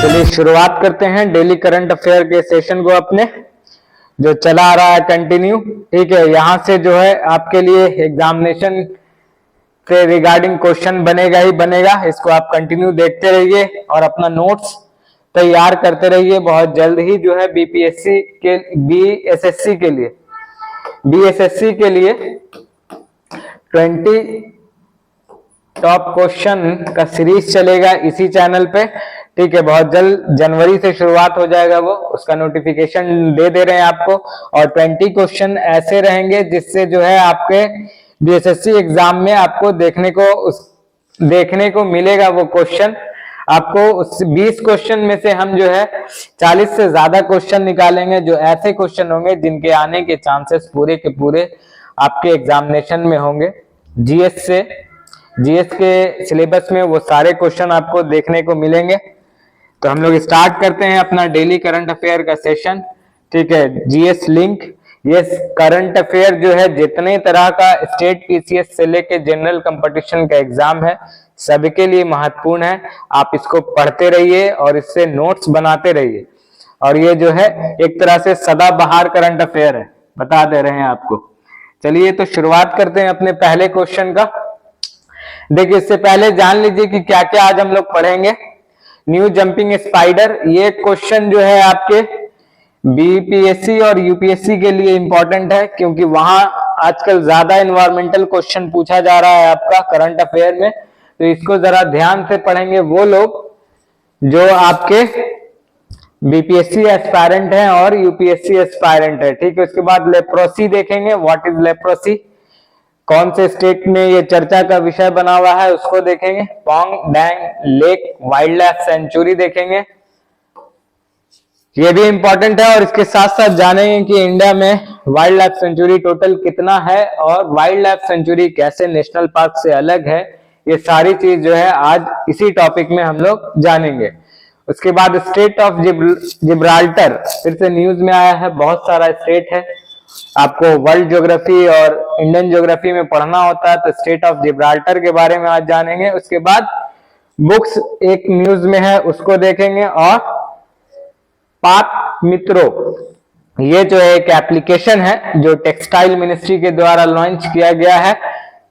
चलिए शुरुआत करते हैं डेली करंट अफेयर के सेशन को अपने, जो चला आ रहा है कंटिन्यू। ठीक है, यहाँ से जो है आपके लिए एग्जामिनेशन के रिगार्डिंग क्वेश्चन बनेगा ही बनेगा। इसको आप कंटिन्यू देखते रहिए और अपना नोट्स तैयार करते रहिए। बहुत जल्द ही जो है बीपीएससी के बीएसएससी के लिए 20 टॉप क्वेश्चन का सीरीज चलेगा इसी चैनल पे। ठीक है, बहुत जल्द जनवरी से शुरुआत हो जाएगा वो, उसका नोटिफिकेशन दे रहे हैं आपको। और 20 क्वेश्चन ऐसे रहेंगे जिससे जो है आपके बीएसएससी एग्जाम में आपको देखने को मिलेगा वो क्वेश्चन। आपको उस 20 क्वेश्चन में से हम जो है 40 से ज्यादा क्वेश्चन निकालेंगे, जो ऐसे क्वेश्चन होंगे जिनके आने के चांसेस पूरे के पूरे आपके एग्जामिनेशन में होंगे। जीएस के सिलेबस में वो सारे क्वेश्चन आपको देखने को मिलेंगे। तो हम लोग स्टार्ट करते हैं अपना डेली करंट अफेयर का सेशन। ठीक है, जीएस लिंक, ये करंट अफेयर जो है जितने तरह का स्टेट पीसीएस से लेके जनरल कंपटीशन का एग्जाम है सबके लिए महत्वपूर्ण है। आप इसको पढ़ते रहिए और इससे नोट्स बनाते रहिए। और ये जो है एक तरह से सदाबहार करंट अफेयर है, बता दे रहे हैं आपको। चलिए तो शुरुआत करते हैं अपने पहले क्वेश्चन का। देखिए, इससे पहले जान लीजिए कि क्या क्या आज हम लोग पढ़ेंगे। न्यू जंपिंग स्पाइडर, ये क्वेश्चन जो है आपके बीपीएससी और यूपीएससी के लिए इंपॉर्टेंट है, क्योंकि वहां आजकल ज्यादा एनवायरमेंटल क्वेश्चन पूछा जा रहा है आपका करंट अफेयर में। तो इसको जरा ध्यान से पढ़ेंगे वो लोग जो आपके बीपीएससी एस्पायरेंट हैं और यूपीएससी एस्पायरेंट है। ठीक है, उसके बाद लेप्रोसी देखेंगे, व्हाट इज लेप्रोसी, कौन से स्टेट में ये चर्चा का विषय बना हुआ है उसको देखेंगे। Pong dang lake wild life sanctuary देखेंगे, ये भी इंपॉर्टेंट है। और इसके साथ साथ जानेंगे कि इंडिया में वाइल्ड लाइफ सेंचुरी टोटल कितना है और वाइल्ड लाइफ सेंचुरी कैसे नेशनल पार्क से अलग है। ये सारी चीज जो है आज इसी टॉपिक में हम लोग जानेंगे। उसके बाद स्टेट ऑफ जिब्राल्टर, फिर से न्यूज में आया है, बहुत सारा स्टेट है। आपको वर्ल्ड ज्योग्राफी और इंडियन ज्योग्राफी में पढ़ना होता है, तो स्टेट ऑफ जिब्राल्टर के बारे में आज जानेंगे। उसके बाद बुक्स एक न्यूज में है उसको देखेंगे। और पाक मित्रो, ये जो एक एप्लीकेशन है जो टेक्सटाइल मिनिस्ट्री के द्वारा लॉन्च किया गया है,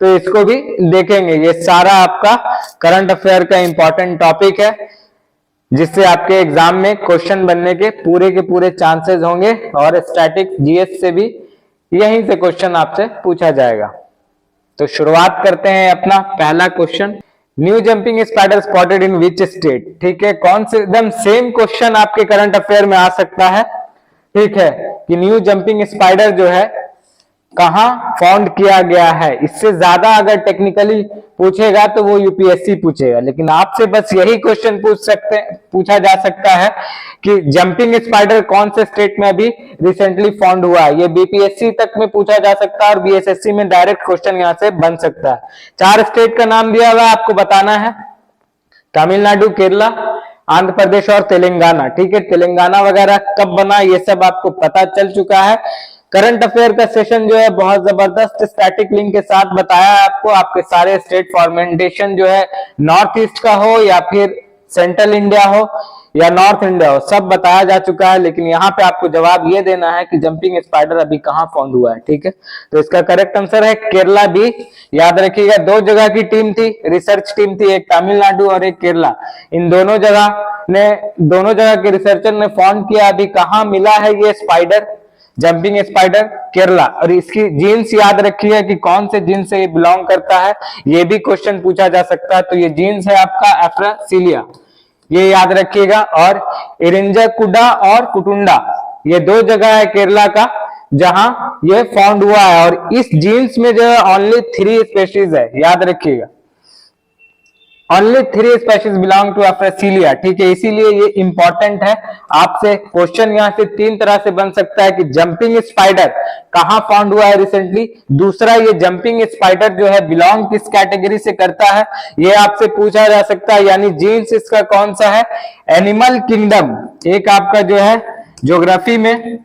तो इसको भी देखेंगे। ये सारा आपका करंट अफेयर का इंपॉर्टेंट टॉपिक है जिससे आपके एग्जाम में क्वेश्चन बनने के पूरे चांसेस होंगे। और स्टैटिक जीएस से भी यहीं से क्वेश्चन आपसे पूछा जाएगा। तो शुरुआत करते हैं अपना पहला question. New jumping spider spotted in which state. ठीक है, कौन से, एकदम सेम क्वेश्चन आपके करंट अफेयर में आ सकता है। ठीक है, कि न्यू जंपिंग स्पाइडर जो है कहां फाउंड किया गया है। इससे ज्यादा अगर टेक्निकली पूछेगा तो वो यूपीएससी पूछेगा, लेकिन आपसे बस यही क्वेश्चन पूछा जा सकता है कि जंपिंग स्पाइडर कौन से स्टेट में अभी रिसेंटली फाउंड हुआ है। ये बीपीएससी तक में पूछा जा सकता है और बीएसएससी में डायरेक्ट क्वेश्चन यहां से बन सकता है। 4 स्टेट का नाम दिया हुआ है, आपको बताना है। तमिलनाडु, केरला, आंध्र प्रदेश और तेलंगाना। ठीक है, तेलंगाना वगैरह कब बना ये सब आपको पता चल चुका है। करंट अफेयर का सेशन जो है बहुत जबरदस्त स्टैटिक लिंक के साथ बताया है आपको। आपके सारे स्टेट फॉर्मेंटेशन जो है नॉर्थ ईस्ट का हो या फिर सेंट्रल इंडिया हो या नॉर्थ इंडिया हो, सब बताया जा चुका है। लेकिन यहाँ पे आपको जवाब ये देना है कि जंपिंग स्पाइडर अभी कहाँ फाउंड हुआ है। ठीक है, तो इसका करेक्ट आंसर है केरला बी। याद रखिएगा, 2 जगह की टीम थी, रिसर्च टीम थी, एक तमिलनाडु और एक केरला। इन दोनों जगह के रिसर्चर ने फाउंड किया अभी कहाँ मिला है ये स्पाइडर, जंपिंग स्पाइडर, केरला। और इसकी जीन्स याद रखिए कि कौन से जीन्स से ये बिलोंग करता है, ये भी क्वेश्चन पूछा जा सकता है। तो ये जीन्स है आपका एफ्रासिलिया, ये याद रखिएगा। और इरिंजाकुडा और कुटुंडा, ये 2 जगह है केरला का जहां ये फाउंड हुआ है। और इस जीन्स में जो है ओनली 3 स्पेशीज है, याद रखिएगा। ओनली 3 स्पेशीज बिलोंग टू एफ्रासिलिया। ठीक है, इसीलिए ये इंपॉर्टेंट है। आपसे क्वेश्चन यहां से 3 तरह से बन सकता है कि जंपिंग स्पाइडर कहां फाउंड हुआ है रिसेंटली, दूसरा ये जंपिंग स्पाइडर जो है बिलोंग किस कैटेगरी से करता है, ये आपसे पूछा जा सकता है। यानी जीन्स इसका कौन सा है, एनिमल किंगडम। एक आपका जो है ज्योग्राफी में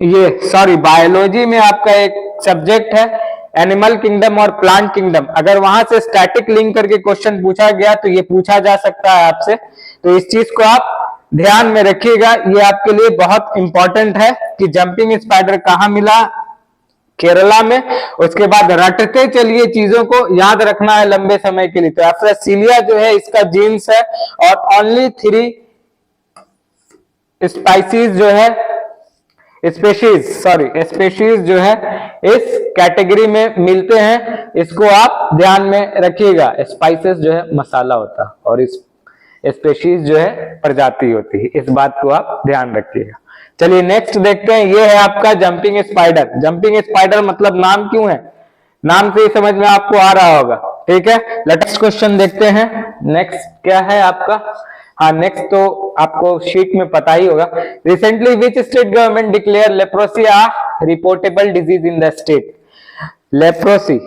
बायोलॉजी में आपका एक सब्जेक्ट है एनिमल किंगडम और प्लांट किंगडम। अगर वहां से स्टैटिक लिंक करके क्वेश्चन पूछा गया तो ये पूछा जा सकता है आपसे। तो इस चीज को आप ध्यान में रखिएगा, ये आपके लिए बहुत इंपॉर्टेंट है कि जंपिंग स्पाइडर कहाँ मिला, केरला में। उसके बाद रटते चलिए, चीजों को याद रखना है लंबे समय के लिए। तो एफ्रासिलिया जो है इसका जीन्स है, और ओनली 3 स्पाइसीज जो है, स्पेशीज जो है इस कैटेगरी में मिलते हैं। इसको आप ध्यान में रखिएगा। स्पाइसेस जो है मसाला होता है, और इस स्पेशीज जो है प्रजाति होती है। इस बात को आप ध्यान रखिएगा। चलिए नेक्स्ट देखते हैं। ये है आपका जंपिंग स्पाइडर। जंपिंग स्पाइडर मतलब नाम क्यों है, नाम से ही समझ में आपको आ रहा होगा। ठीक है, नेक्स्ट क्वेश्चन देखते हैं। नेक्स्ट क्या है आपका, हाँ नेक्स्ट तो आपको शीट में पता ही होगा। Recently which state government declare leprosy a reportable disease in the state. Leprosy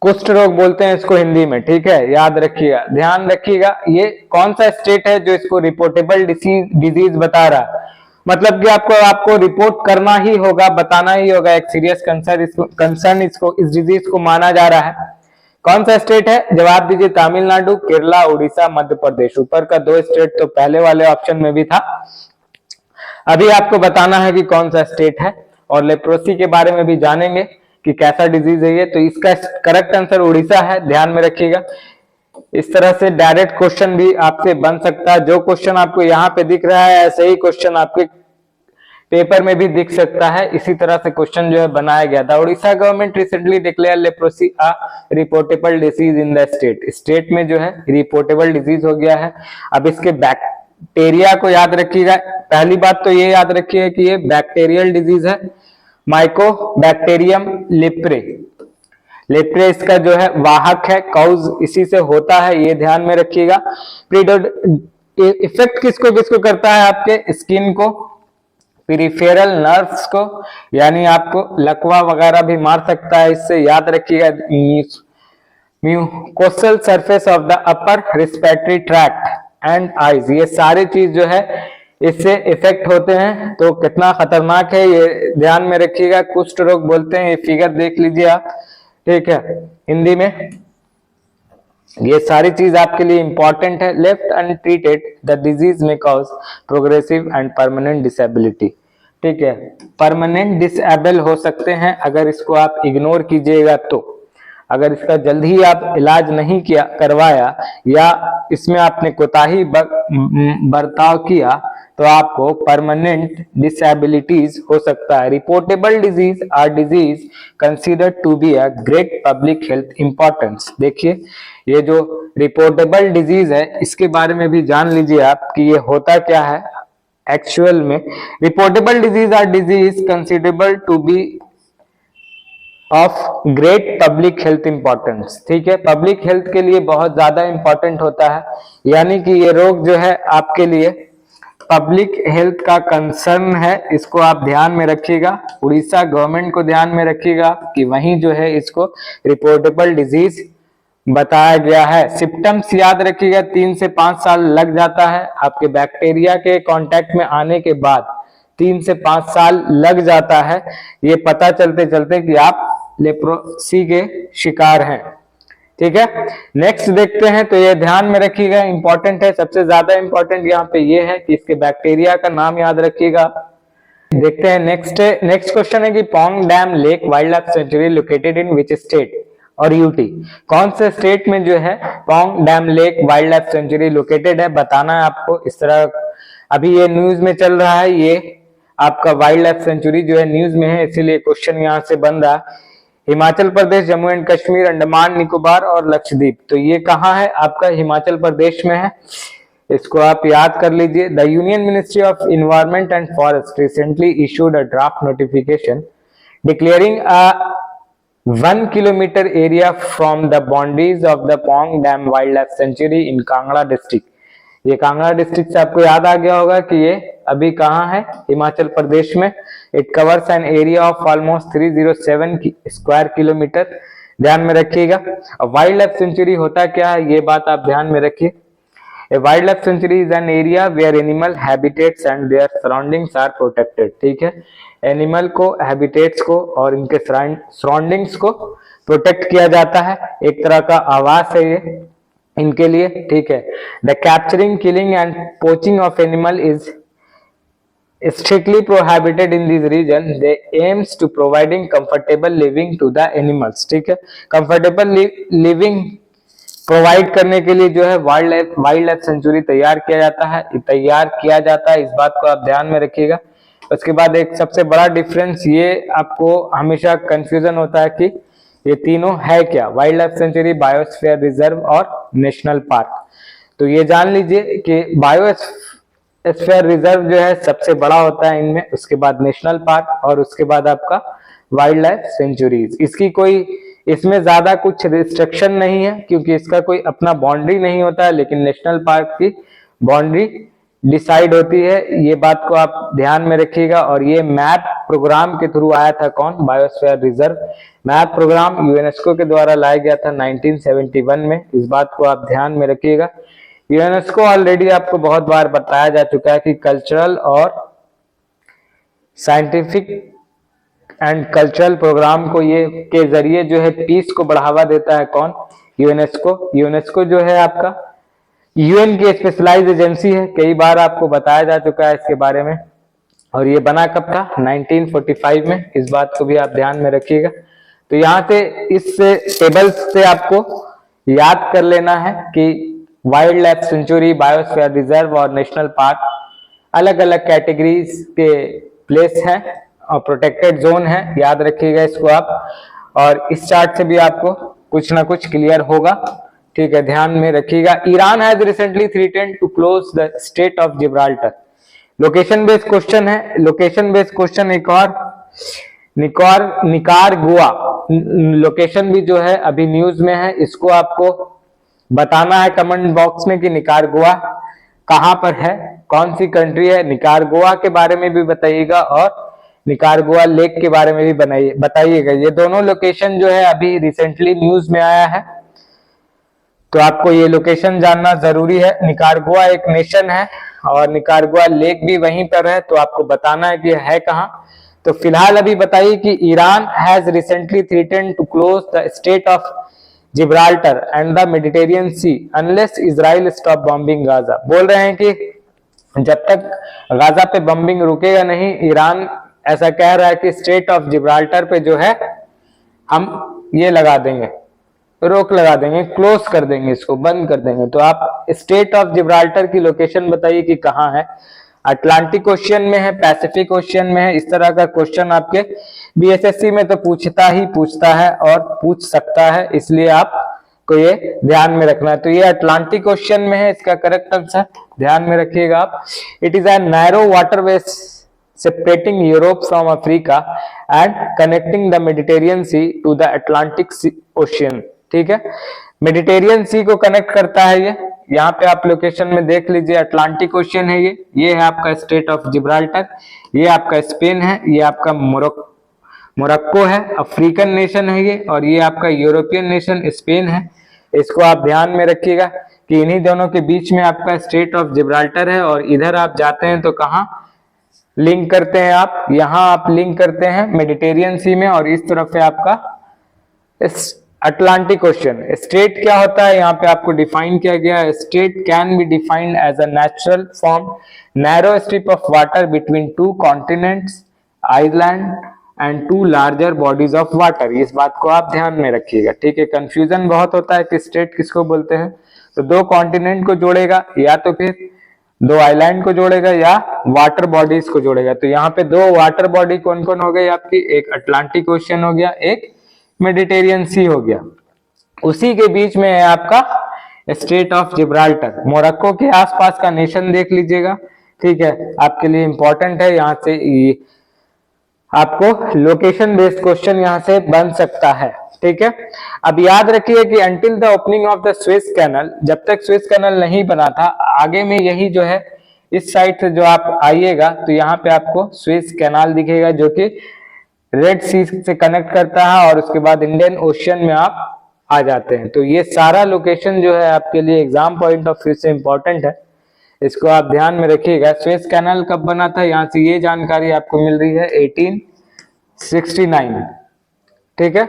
कुष्ठ रोग बोलते हैं इसको हिंदी में। ठीक है, याद रखिएगा, ध्यान रखिएगा। ये कौन सा स्टेट है जो इसको रिपोर्टेबल डिजीज बता रहा है, मतलब कि आपको रिपोर्ट करना ही होगा, बताना ही होगा। एक सीरियस कंसर्न इसको, इस डिजीज को माना जा रहा है। कौन सा स्टेट है, जवाब दीजिए। तमिलनाडु, केरला, उड़ीसा, मध्य प्रदेश। ऊपर का 2 स्टेट तो पहले वाले ऑप्शन में भी था। अभी आपको बताना है कि कौन सा स्टेट है, और लेप्रोसी के बारे में भी जानेंगे कि कैसा डिजीज है ये। तो इसका करेक्ट आंसर उड़ीसा है, ध्यान में रखिएगा। इस तरह से डायरेक्ट क्वेश्चन भी आपसे बन सकता है। जो क्वेश्चन आपको यहाँ पे दिख रहा है, ऐसे ही क्वेश्चन आपके पेपर में भी दिख सकता है। इसी तरह से क्वेश्चन जो है बनाया गया था। Orissa government recently declare leprosy a reportable disease in the state. State में जो है रिपोर्टेबल डिजीज हो गया है। अब इसके बैक्टीरिया को याद रखिएगा। पहली बात तो ये याद रखिए कि ये बैक्टीरियल डिजीज है, माइकोबैक्टीरियम लेप्रे। लेप्रे इसका जो है वाहक है, कॉज इसी से होता है, ये ध्यान में रखिएगा। इफेक्ट किसको किसको करता है, आपके स्किन को, पेरिफेरल नर्व्स को, यानी आपको लकवा वगैरह भी मार सकता है। इससे याद रखिएगा। Mucosal surface of the upper respiratory tract and eyes, ये सारी चीज जो है इससे इफेक्ट होते हैं। तो कितना खतरनाक है ये ध्यान में रखिएगा। कुष्ठ रोग बोलते हैं, ये फिगर देख लीजिए आप। ठीक है, हिंदी में ये सारी चीज आपके लिए इंपॉर्टेंट है। लेफ्ट अनट्रीटेड द डिजीज में cause progressive and permanent disability. ठीक है, परमानेंट डिसेबल हो सकते हैं अगर इसको आप इग्नोर कीजिएगा। तो अगर इसका जल्द ही आप इलाज नहीं किया करवाया, या इसमें आपने कोताही बर्ताव किया, तो आपको परमानेंट डिसेबिलिटीज हो सकता है। Reportable disease are disease considered to be a great public health importance. देखिए, ये जो रिपोर्टेबल डिजीज है इसके बारे में भी जान लीजिए आप कि ये होता क्या है एक्चुअल में। Reportable disease are disease considerable to be of great public health importance. ठीक है, पब्लिक हेल्थ के लिए बहुत ज्यादा इंपॉर्टेंट होता है, यानी कि ये रोग जो है आपके लिए पब्लिक हेल्थ का कंसर्न है। इसको आप ध्यान में रखिएगा। उड़ीसा गवर्नमेंट को ध्यान में रखिएगा कि वहीं जो है इसको रिपोर्टेबल डिजीज बताया गया है। सिम्टम्स याद रखिएगा, 3 से 5 साल लग जाता है आपके बैक्टीरिया के कांटेक्ट में आने के बाद। 3 से 5 साल लग जाता है ये पता चलते चलते कि आप लेप्रोसी के शिकार हैं। ठीक है, नेक्स्ट देखते हैं। तो ये ध्यान में रखिएगा, इंपॉर्टेंट है। सबसे ज्यादा इंपॉर्टेंट यहाँ पे ये है कि इसके बैक्टीरिया का नाम याद रखिएगा। देखते हैं नेक्स्ट क्वेश्चन है कि Pong dam lake wild life sanctuary located in which state और यूटी। कौन से स्टेट में जो है Pong dam lake wild life sanctuary located है, बताना है आपको। इस तरह अभी ये न्यूज में चल रहा है, ये आपका वाइल्ड लाइफ सेंचुरी जो है न्यूज में है, इसीलिए क्वेश्चन यहाँ से बन रहा है। हिमाचल प्रदेश, जम्मू एंड कश्मीर, अंडमान निकोबार और लक्षद्वीप। तो ये कहाँ है आपका, हिमाचल प्रदेश में है। इसको आप याद कर लीजिए। The union ministry of environment and forest recently issued a draft notification declaring a 1 kilometre area from the boundaries of the Pong dam wild life sanctuary in Kangra district. ये कांगड़ा डिस्ट्रिक्ट से आपको याद आ गया होगा कि ये अभी कहाँ है, हिमाचल प्रदेश में। It covers an area of almost 307 square kilometre. ध्यान में रखिएगा। वाइल्ड लाइफ सेंचुरी होता क्या है ये बात आप ध्यान में रखिए। A wildlife sanctuary is an area where animal habitats and their surroundings are protected। ठीक है, एनिमल को, हैबिटेट्स को और इनके सराउंडिंग्स को प्रोटेक्ट किया जाता है। एक तरह का आवास है ये। इनके लिए, ठीक है। The capturing, killing and poaching of animal is strictly prohibited in this region. They aims to providing comfortable living to the animals, ठीक है। कंफर्टेबल लिविंग प्रोवाइड करने के लिए जो है वाइल्ड लाइफ सेंचुरी तैयार किया जाता है, इस बात को आप ध्यान में रखिएगा। उसके बाद एक सबसे बड़ा डिफरेंस, ये आपको हमेशा कंफ्यूजन होता है कि ये तीनों है क्या, wild life sanctuary, biosphere reserve और नेशनल पार्क। तो ये जान लीजिए कि बायोस्फीयर रिजर्व जो है सबसे बड़ा होता है इनमें, उसके बाद नेशनल पार्क और उसके बाद आपका वाइल्ड लाइफ सेंचुरीज। इसमें ज्यादा कुछ रिस्ट्रिक्शन नहीं है क्योंकि इसका कोई अपना बाउंड्री नहीं होता है, लेकिन नेशनल पार्क की बाउंड्री डिसाइड होती है। ये बात को आप ध्यान में रखिएगा। और ये मैप प्रोग्राम के थ्रू आया था, कौन, biosphere reserve map programme UNESCO के द्वारा लाया गया था 1971 में। इस बात को आप ध्यान में रखिएगा। यूनेस्को ऑलरेडी आपको बहुत बार बताया जा चुका है कि कल्चरल और साइंटिफिक एंड कल्चरल प्रोग्राम को ये के जरिए जो है पीस को बढ़ावा देता है, कौन, यूनेस्को जो है आपका यूएन की स्पेशलाइज्ड एजेंसी है। कई बार आपको बताया जा चुका है इसके बारे में। और ये बना कब था, 1945 में। इस बात को भी आप ध्यान में रखिएगा। तो यहाँ से इस टेबल्स से आपको याद कर लेना है कि wild life sanctuary, biosphere reserve और नेशनल पार्क अलग अलग कैटेगरीज के प्लेस हैं और प्रोटेक्टेड जोन है। याद रखिएगा इसको आप। और इस चार्ट से भी आपको कुछ ना कुछ क्लियर होगा, ठीक है, ध्यान में रखिएगा। Iran has recently threatened to close the strait of Gibraltar. Location based question है। लोकेशन बेस्ड क्वेश्चन एक और निकारगुआ लोकेशन भी जो है अभी न्यूज में है। इसको आपको बताना है कमेंट बॉक्स में कि निकारगुआ कहां पर है, कौन सी कंट्री है। निकारगुआ के बारे में भी बताइएगा और निकारगुआ लेक के बारे में भी बताइएगा। ये दोनों लोकेशन जो है अभी रिसेंटली न्यूज में आया है, तो आपको ये लोकेशन जानना जरूरी है। निकारगुआ एक नेशन है और निकारगुआ लेक भी वहीं पर है, तो आपको बताना है कि है कहाँ। तो फिलहाल अभी बताइए कि Iran has recently threatened to close the strait of Gibraltar and the Mediterranean sea unless Israel stop bombing Gaza. बोल रहे हैं कि जब तक गाजा पे बॉम्बिंग रुकेगा नहीं, ईरान ऐसा कह रहा है कि स्टेट ऑफ जिब्राल्टर पे जो है हम ये लगा देंगे, रोक लगा देंगे, क्लोज कर देंगे, इसको बंद कर देंगे। तो आप स्टेट ऑफ जिब्राल्टर की लोकेशन बताइए कि कहाँ है। अटलांटिक ओशियन में है, पैसिफिक ओशियन में है। इस तरह का क्वेश्चन आपके बीएसएससी में तो पूछता है और पूछ सकता है, इसलिए आपको ये ध्यान में रखना है। तो ये अटलांटिक ओशियन में है, इसका करेक्ट आंसर ध्यान में रखिएगा आप। It is a narrow waterway separating Europe from Africa and connecting the Mediterranean Sea to the Atlantic Ocean, ठीक है। मेडिटेरियन सी को कनेक्ट करता है ये। यहाँ पे आप लोकेशन में देख लीजिए, अटलांटिक ओशियन है ये है आपका स्टेट ऑफ जिब्राल्टर, ये आपका स्पेन है, ये आपका मोरक्को है, अफ्रीकन नेशन है ये, और ये आपका यूरोपियन नेशन स्पेन है। इसको आप ध्यान में रखिएगा कि इन्हीं दोनों के बीच में आपका स्टेट ऑफ जिब्राल्टर है। और इधर आप जाते हैं तो कहाँ लिंक करते हैं आप, यहां आप लिंक करते हैं मेडिटेरियन सी में, और इस तरफ है आपका अटलांटिक ओशियन। स्टेट क्या होता है यहाँ पे आपको डिफाइन किया गया है। Strait can be defined as a natural form narrow strip of water between two continents, island and two larger bodies of water. इस बात को आप ध्यान में रखिएगा, ठीक है। कंफ्यूजन बहुत होता है कि स्टेट किसको बोलते हैं। तो दो कॉन्टिनेंट को जोड़ेगा, या तो फिर दो आइलैंड को जोड़ेगा, या वाटर बॉडीज को जोड़ेगा। तो यहाँ पे दो वाटर बॉडी कौन कौन हो गई आपकी, एक अटलांटिक ओशियन हो गया, एक मेडिटेरियन सी हो गया। उसी के बीच में है आपका स्टेट ऑफ जिब्राल्टर। मोरक्को के आसपास का नेशन देख लीजिएगा, ठीक है, आपके लिए इंपॉर्टेंट है। यहाँ से आपको लोकेशन बेस्ड क्वेश्चन यहाँ से बन सकता है, ठीक है। अब याद रखिए कि until the opening of the Suez canal, जब तक स्वेज कैनल नहीं बना था, आगे में यही जो है इस साइड से जो आप आइएगा तो यहाँ पे आपको स्वेज कैनाल दिखेगा जो कि रेड सी से कनेक्ट करता है, और उसके बाद इंडियन ओशियन में आप आ जाते हैं। तो ये सारा लोकेशन जो है आपके लिए एग्जाम पॉइंट ऑफ व्यू से इंपॉर्टेंट है, इसको आप ध्यान में रखिएगा। स्वेज कैनाल कब बना था, यहाँ से ये जानकारी आपको मिल रही है 1869, ठीक है।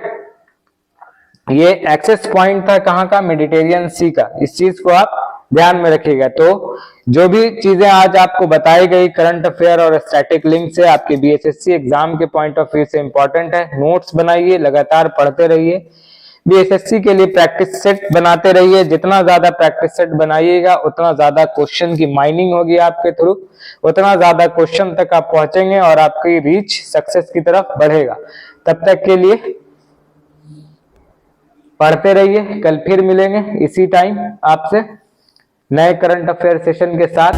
ये एक्सेस पॉइंट था कहाँ का, मेडिटेरियन सी का। इस चीज को आप ध्यान में रखिएगा। तो जो भी चीजें आज आपको बताई गई करंट अफेयर और स्टैटिक लिंक से आपके बीएसएससी एग्जाम के पॉइंट ऑफ व्यू से इंपॉर्टेंट है। नोट्स बनाइए, लगातार पढ़ते रहिए, बीएसएससी के लिए प्रैक्टिस सेट बनाते रहिए। जितना ज्यादा प्रैक्टिस सेट बनाइएगा उतना ज्यादा क्वेश्चन की माइनिंग होगी आपके थ्रू, उतना ज्यादा क्वेश्चन तक आप पहुंचेंगे और आपकी रीच सक्सेस की तरफ बढ़ेगा। तब तक के लिए पढ़ते रहिए। कल फिर मिलेंगे इसी टाइम आपसे नए करंट अफेयर सेशन के साथ।